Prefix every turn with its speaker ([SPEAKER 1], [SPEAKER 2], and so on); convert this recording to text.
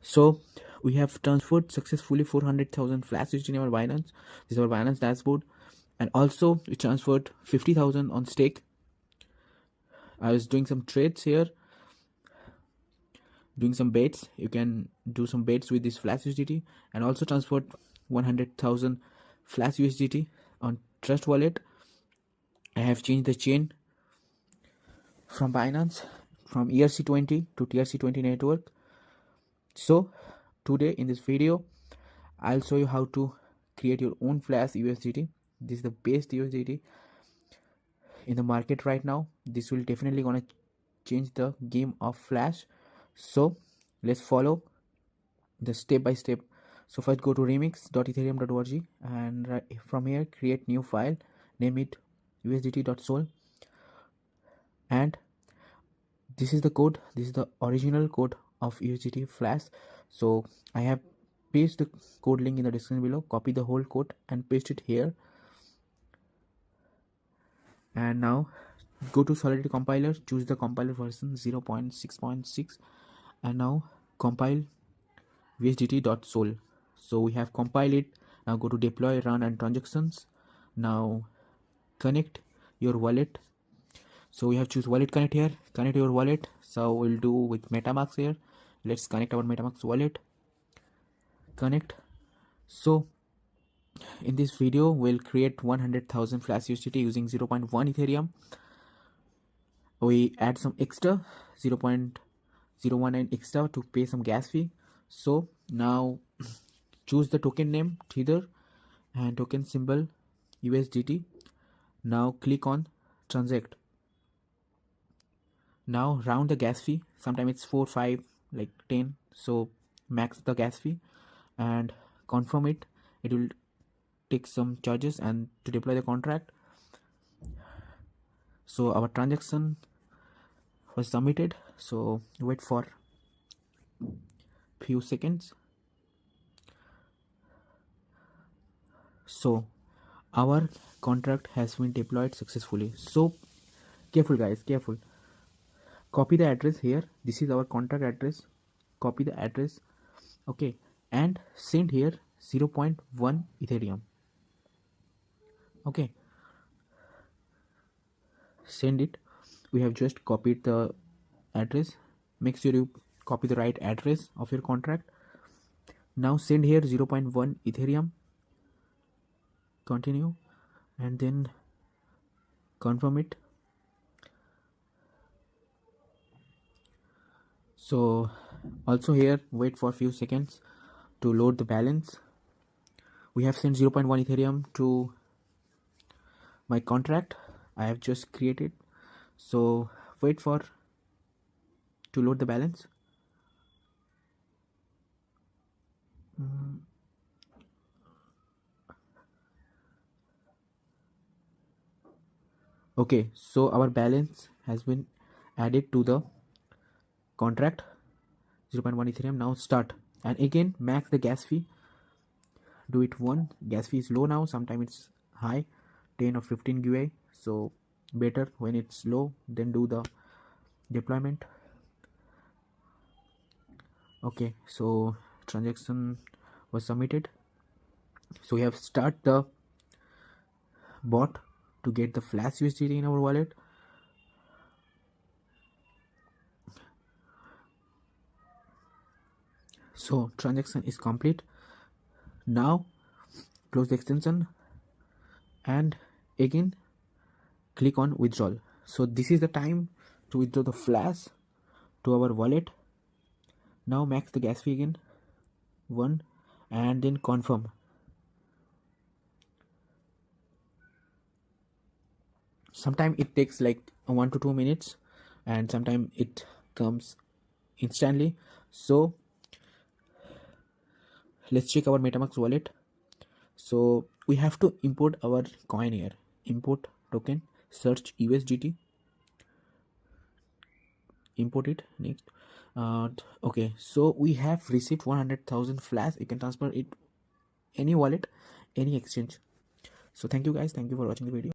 [SPEAKER 1] So we have transferred successfully 400,000 Flash USDT in our Binance. This is our Binance dashboard, and also we transferred 50,000 on stake. I was doing some trades here, doing some bets. You can do some bets with this Flash USDT, and also transferred 100,000 Flash USDT on Trust Wallet. I have changed the chain from Binance from ERC20 to TRC20 network. So today in this video I'll show you how to create your own Flash USDT. This is the best USDT in the market right now. This will definitely gonna change the game of Flash. So let's follow the step by step. So first go to remix.ethereum.org, and from here create new file, name it usdt.sol, and this is the code. This is the original code of USDT Flash. So I have pasted the code link in the description below. Copy the whole code and paste it here, and now go to Solidity compiler, choose the compiler version 0.6.6, and now compile usdt.sol. So we have compiled it. Now go to deploy, run, and transactions. Now connect your wallet. So we have choose wallet connect here, connect your wallet. So we'll do with MetaMask here. Let's connect our MetaMask wallet, connect. So in this video we'll create 100,000 Flash USDT using 0.1 Ethereum. We add some extra 0.019 extra to pay some gas fee. So now choose the token name Tether and token symbol USDT. Now click on transact. Now round the gas fee. Sometimes it's 4, 5, like 10. So max the gas fee and confirm it. It will take some charges and to deploy the contract. So our transaction was submitted. So wait for few seconds. So our contract has been deployed successfully. So careful guys, careful. Copy the address here. This is our contract address. Copy the address, okay, and send here 0.1 Ethereum. Okay, send it. We have just copied the address. Make sure you copy the right address of your contract. Now send here 0.1 Ethereum, continue, and then confirm it. So also here wait for a few seconds to load the balance. We have sent 0.1 Ethereum to my contract I have just created. So wait for to load the balance. Okay, so our balance has been added to the contract 0.1 Ethereum. Now start, and again max the gas fee. Do it 1. Gas fee is low now, sometimes it's high, 10 or 15 GUI. So better when it's low, then do the deployment. Okay, so transaction was submitted. So we have start the bot to get the Flash USDT in our wallet. So transaction is complete. Now close the extension and again click on withdrawal. So this is the time to withdraw the Flash to our wallet. Now max the gas fee again 1 and then confirm. Sometimes it takes like 1 to 2 minutes, and sometimes it comes instantly. So let's check our MetaMask wallet. So we have to import our coin here. Import token, search USDT, import it. Next, okay, so we have received 100,000 Flash. You can transfer it any wallet, any exchange. So thank you guys, thank you for watching the video.